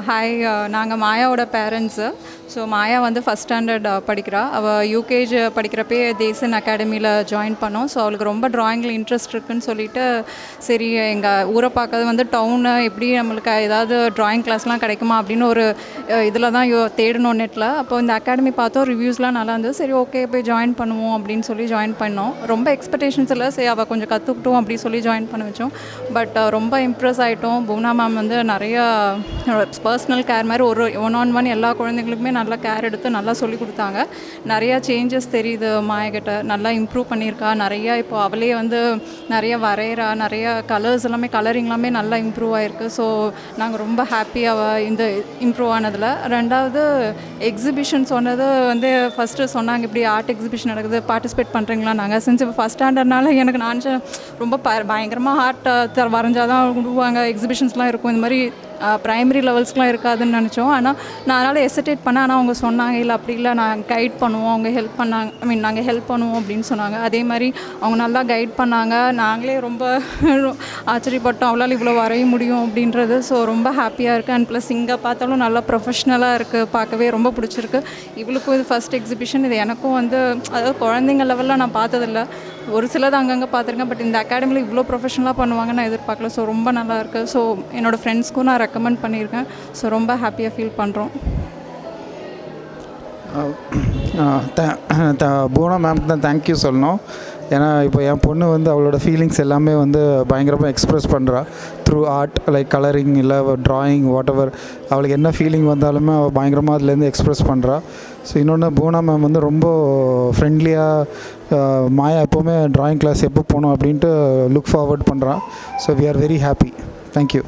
Hi, நாங்கள் மாயாவோட parents. So மாயா வந்து first standard படிக்கிறா. அவள் யூகேஜி படிக்கிறப்பே தேசன் அகாடமியில் ஜாயின் பண்ணோம். ஸோ அவளுக்கு ரொம்ப ட்ராயிங்கில் இன்ட்ரெஸ்ட் இருக்குதுன்னு சொல்லிட்டு, சரி எங்கள் ஊரை பார்க்கறது வந்து டவுனு, எப்படி நம்மளுக்கு ஏதாவது ட்ராயிங் கிளாஸ்லாம் கிடைக்குமா அப்படின்னு ஒரு இதில் தான் தேடணும் நெட்டில். அப்போ இந்த அகாடமி பார்த்தோம், ரிவ்யூஸ்லாம் நல்லா இருந்தது. சரி ஓகே போய் ஜாயின் பண்ணுவோம் அப்படின்னு சொல்லி ஜாயின் பண்ணோம். ரொம்ப எக்ஸ்பெக்டேஷன்ஸ் இல்லை, சரி அவள் கொஞ்சம் கற்றுக்கிட்டோம் அப்படி சொல்லி ஜாயின் பண்ண வச்சோம். பட் ரொம்ப இம்ப்ரெஸ் ஆகிட்டோம். புவனா மேம் வந்து நிறையா பர்சனல் கேர் மாதிரி ஒரு ஒன் எல்லா குழந்தைங்களுக்குமே நல்லா கேர் எடுத்து நல்லா சொல்லி கொடுத்தாங்க. நிறையா சேஞ்சஸ் தெரியுது மாயக்கிட்ட, நல்லா இம்ப்ரூவ் பண்ணியிருக்கா. நிறையா இப்போ அவளே வந்து நிறைய வரைகிறா, நிறையா கலர்ஸ் எல்லாமே கலரிங் எல்லாமே நல்லா இம்ப்ரூவ் ஆகிருக்கு. ஸோ நாங்கள் ரொம்ப ஹாப்பியாக இந்த இம்ப்ரூவ் ஆனதில். ரெண்டாவது எக்ஸிபிஷன் சொன்னது வந்து ஃபஸ்ட்டு சொன்னாங்க, இப்படி ஆர்ட் எக்ஸிபிஷன் நடக்குது, பார்ட்டிசிபேட் பண்ணுறீங்களா? நாங்கள் செஞ்சு இப்போ ஃபஸ்ட் ஸ்டாண்டர்ட்னால எனக்கு நான் ரொம்ப பயங்கரமாக ஆர்ட் வரைஞ்சால் தான் விடுவாங்க, எக்ஸிபிஷன்ஸ்லாம் இருக்கும், இந்த மாதிரி ப்ரைமரி லெவல்ஸ்லாம் இருக்காதுன்னு நினச்சோம். ஆனால் நான் அதனால் எசிடேட் பண்ணேன். ஆனால் அவங்க சொன்னாங்க, இல்லை அப்படி இல்லை, நான் கைட் பண்ணுவோம், அவங்க ஹெல்ப் பண்ணாங்க, நாங்கள் ஹெல்ப் பண்ணுவோம் அப்படின்னு சொன்னாங்க. அதே மாதிரி அவங்க நல்லா கைட் பண்ணாங்க. நாங்களே ரொம்ப ஆச்சரியப்பட்டோம், அவளால் இவ்வளோ வரைய முடியும் அப்படின்றது. ஸோ ரொம்ப ஹாப்பியாக இருக்குது. அண்ட் ப்ளஸ் இங்கே பார்த்தாலும் நல்லா ப்ரொஃபஷ்னலாக இருக்குது, பார்க்கவே ரொம்ப பிடிச்சிருக்கு. இவளுக்கும் இது ஃபஸ்ட் எக்ஸிபிஷன். இது எனக்கும் வந்து அதாவது குழந்தைங்க லெவலில் நான் பார்த்ததில்ல, ஒரு சிலது அங்கங்கே பார்த்துருக்கேன். பட் இந்த அகாடமியில் இவ்வளோ ப்ரொஃபஷனலாக பண்ணுவாங்க நான் எதிர்பார்க்கல. ஸோ ரொம்ப நல்லா இருக்குது. ஸோ என்னோடய ஃப்ரெண்ட்ஸ்க்கும் நான் ரெக்கமெண்ட் பண்ணியிருக்கேன். ஸோ ரொம்ப ஹாப்பியாக ஃபீல் பண்ணுறோம். புவனா மேம்க்கு தான் தேங்க்யூ சொல்லணும். ஏன்னா இப்போ என் பொண்ணு வந்து அவளோட ஃபீலிங்ஸ் எல்லாமே வந்து பயங்கரமாக எக்ஸ்ப்ரெஸ் பண்ணுறா த்ரூ ஆர்ட், லைக் கலரிங் இல்லை ட்ராயிங், வாட் எவர். அவளுக்கு என்ன ஃபீலிங் வந்தாலுமே அவள் பயங்கரமாக அதுலேருந்து எக்ஸ்ப்ரெஸ் பண்ணுறா. ஸோ இன்னொன்று, புவனா மேம் வந்து ரொம்ப ஃப்ரெண்ட்லியாக, மாயா எப்போவுமே ட்ராயிங் கிளாஸ் எப்போ போகணும் அப்படின்ட்டு லுக் ஃபார்வர்ட் பண்ணுறான். So we are very happy. Thank you.